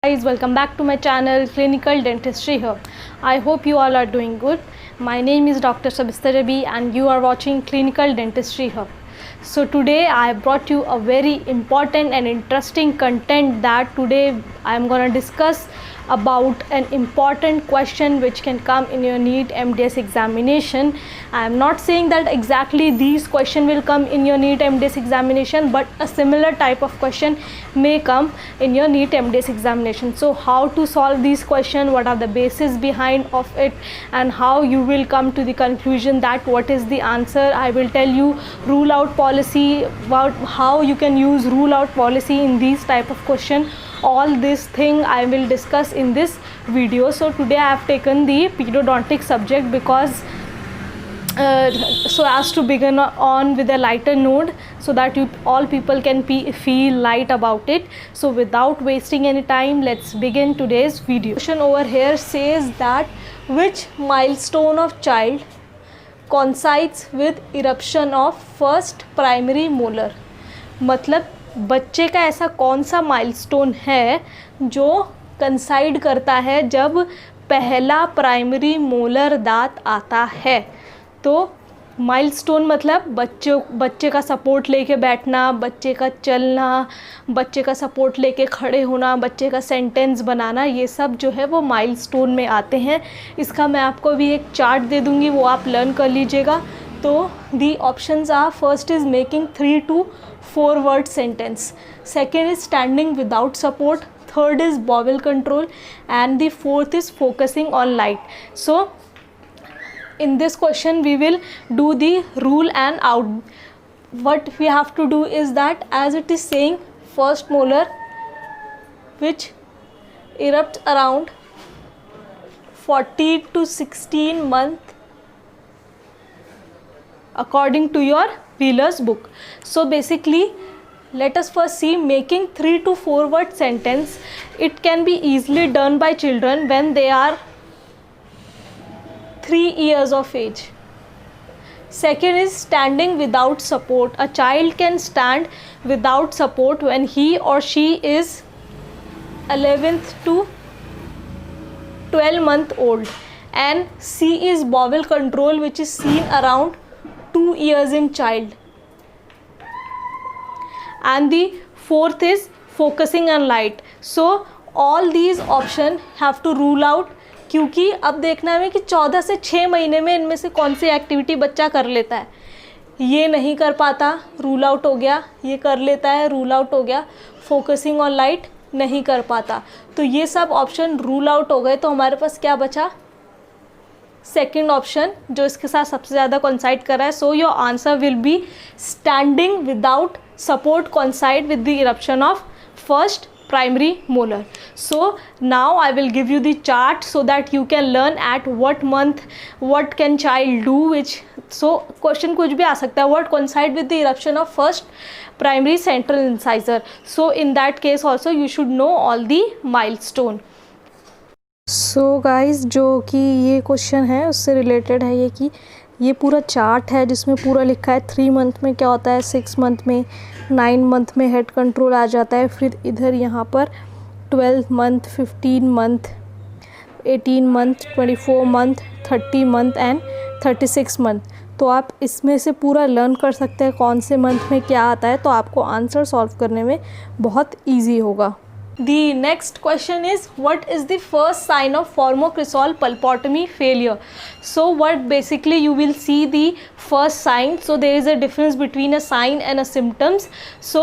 Guys, welcome back to my channel Clinical Dentistry Hub. I hope you all are doing good. My name is Dr. Sabista Rabi and you are watching Clinical Dentistry Hub. So today I have brought you a very important and interesting content that today I am going to discuss about an important question which can come in your NEET MDS examination. I am not saying that exactly these question will come in your NEET MDS examination, but a similar type of question may come in your NEET MDS examination. So how to solve these questions, what are the basis behind of it, and how you will come to the conclusion that what is the answer. I will tell you rule out policy, about how you can use rule out policy in these type of question. All this thing I will discuss in this video. So today I have taken the periodontic subject because so as to begin on with a lighter note, so that all people can feel light about it. So without wasting any time, let's begin today's video. Question over here says that which milestone of child coincides with eruption of first primary molar. मतलब बच्चे का ऐसा कौन सा milestone है जो कंसाइड करता है जब पहला प्राइमरी मोलर दांत आता है. तो माइलस्टोन मतलब बच्चे का सपोर्ट लेके बैठना, बच्चे का चलना, बच्चे का सपोर्ट लेके खड़े होना, बच्चे का सेंटेंस बनाना, ये सब जो है वो माइलस्टोन में आते हैं. इसका मैं आपको भी एक चार्ट दे दूँगी, वो आप लर्न कर लीजिएगा. तो the options are, first is making 3 to 4 word sentence, second is standing without support, third is bowel control, and the fourth is focusing on light. So in this question we will do the rule and out. What we have to do is that as it is saying first molar which erupts around 40 to 16 months according to your Wheeler's book. So basically let us first see making 3 to 4 word sentence. It can be easily done by children when they are 3 years of age. Second is standing without support. A child can stand without support when he or she is 11th to 12 month old. And C is bowel control, which is seen around 2 years in child. And the fourth is focusing on light. So all these option have to rule out, क्योंकि अब देखना है कि 14 से 6 महीने में इनमें से कौन सी एक्टिविटी बच्चा कर लेता है. ये नहीं कर पाता, रूल आउट हो गया. ये कर लेता है, रूल आउट हो गया. फोकसिंग ऑन लाइट नहीं कर पाता. तो ये सब ऑप्शन रूल आउट हो गए. तो हमारे पास क्या बचा? सेकेंड ऑप्शन जो इसके साथ सबसे ज़्यादा कोइंसाइड कर रहा है. So your answer will be standing without support coincide with the eruption of first primary molar. So now I will give you the chart so that you can learn at what month what can child do, which so question कुछ भी आ सकता है. What coincide with the eruption of first primary central incisor. So in that case also you should know all the milestone. So guys, जो कि ये question है उससे related है. ये कि ये पूरा चार्ट है जिसमें पूरा लिखा है 3 मंथ में क्या होता है, 6 मंथ में, 9 मंथ में हेड कंट्रोल आ जाता है. फिर इधर यहाँ पर 12 month, 15 month, 18 month, 24 month, 30 month and 36 month. तो आप इसमें से पूरा लर्न कर सकते हैं कौन से मंथ में क्या आता है. तो आपको आंसर सॉल्व करने में बहुत ईजी होगा. The next question is, what is the first sign of formocresol pulpotomy failure? So what basically you will see the first sign. So there is a difference between a sign and a symptoms. So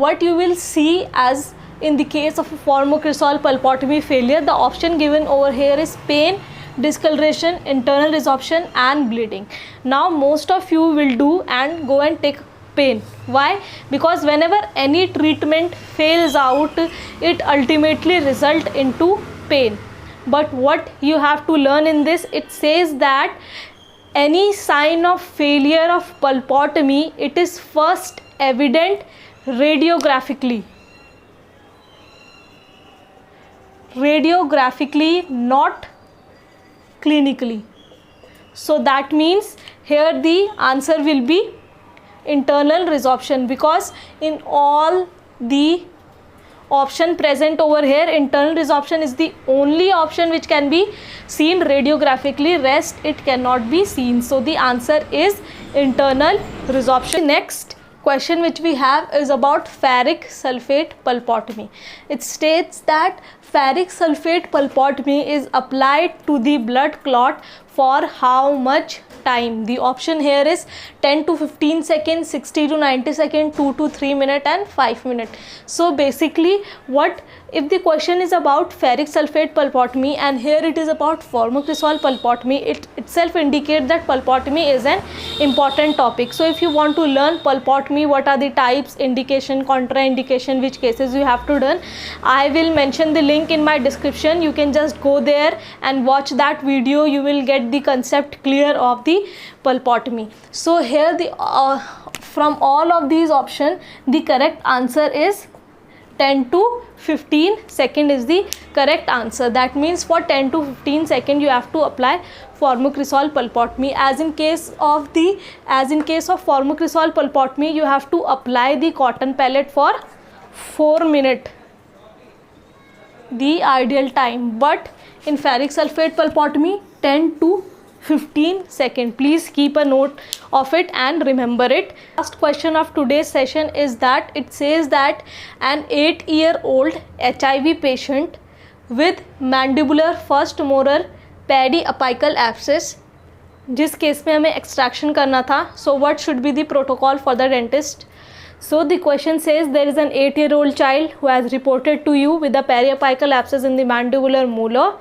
what you will see as in the case of a formocresol pulpotomy failure, the option given over here is pain, discoloration, internal resorption and bleeding. Now most of you will do and go and take pain. Why? Because whenever any treatment fails out, it ultimately result into pain. But what you have to learn in this, it says that any sign of failure of pulpotomy, it is first evident radiographically. Radiographically, not clinically. So that means here the answer will be internal resorption, because in all the option present over here, internal resorption is the only option which can be seen radiographically, rest it cannot be seen. So the answer is internal resorption. Next question which we have is about ferric sulfate pulpotomy. It states that ferric sulfate pulpotomy is applied to the blood clot for how much time? The option here is 10 to 15 seconds, 60 to 90 seconds, 2 to 3 minutes and 5 minutes. So basically, what if the question is about ferric sulfate pulpotomy and here it is about formocresol pulpotomy, it itself indicates that pulpotomy is an important topic. So if you want to learn pulpotomy, what are the types, indication, contraindication, which cases you have to learn, I will mention the link in my description. You can just go there and watch that video. You will get the concept clear of the pulpotomy. So here the from all of these options, the correct answer is 10 to 15 second is the correct answer. That means for 10 to 15 second you have to apply formocresol pulpotomy. As in case of formocresol pulpotomy, you have to apply the cotton pellet for 4 minutes, the ideal time, but in ferric sulfate pulpotomy 10 to 15 seconds. Please keep a note of it and remember it. Last question of today's session is that it says that an 8-year-old HIV patient with mandibular first molar periapical abscess, जिस case में हमें extraction करना था, so what should be the protocol for the dentist? So the question says there is an 8-year-old child who has reported to you with a periapical abscess in the mandibular molar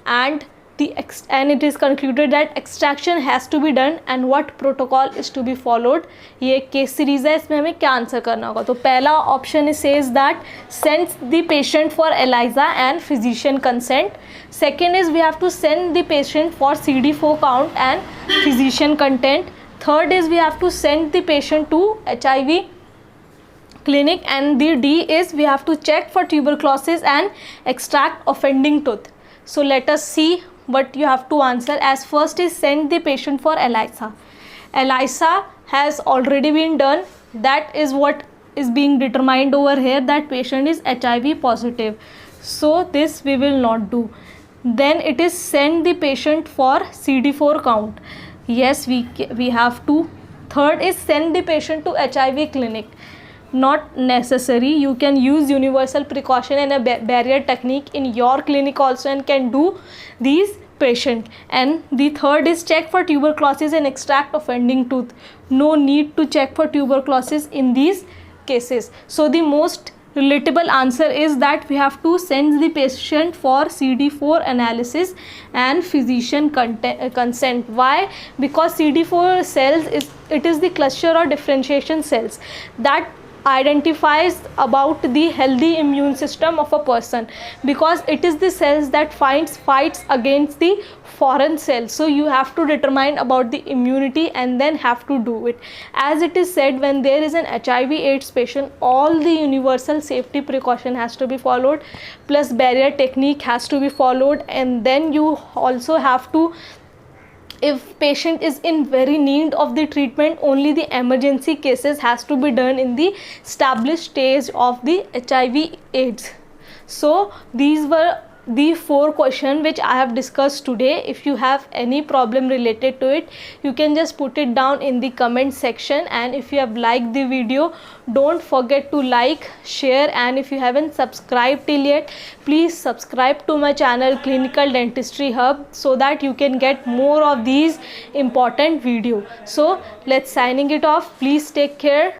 and it is concluded that extraction has to be done and what protocol is to be followed. ये case series है, इसमें हमें क्या answer करना होगा? तो पहला option says that send the patient for ELISA and physician consent. Second is we have to send the patient for CD4 count and physician consent. Third is we have to send the patient to HIV clinic, and the D is we have to check for tuberculosis and extract offending tooth. So let us see what you have to answer. As first is send the patient for ELISA. ELISA has already been done. That is what is being determined over here, that patient is HIV positive. So this we will not do. Then it is send the patient for CD4 count. Yes, we have to. Third is send the patient to HIV clinic. Not necessary. You can use universal precaution and a barrier technique in your clinic also and can do these patient. And the third is check for tuberculosis and extract offending tooth. No need to check for tuberculosis in these cases. So the most relatable answer is that we have to send the patient for CD4 analysis and physician consent. Why? Because CD4 cells is the cluster or differentiation cells that identifies about the healthy immune system of a person, because it is the cells that fights against the foreign cells. So you have to determine about the immunity and then have to do it. As it is said, when there is an HIV/AIDS patient, all the universal safety precaution has to be followed, plus barrier technique has to be followed, and then you also have to, if patient is in very need of the treatment, only the emergency cases has to be done in the established stage of the HIV/AIDS. So these were the 4 questions which I have discussed today. If you have any problem related to it, you can just put it down in the comment section, and if you have liked the video, don't forget to like, share, and if you haven't subscribed till yet, please subscribe to my channel Clinical Dentistry Hub so that you can get more of these important videos. So let's signing it off. Please take care.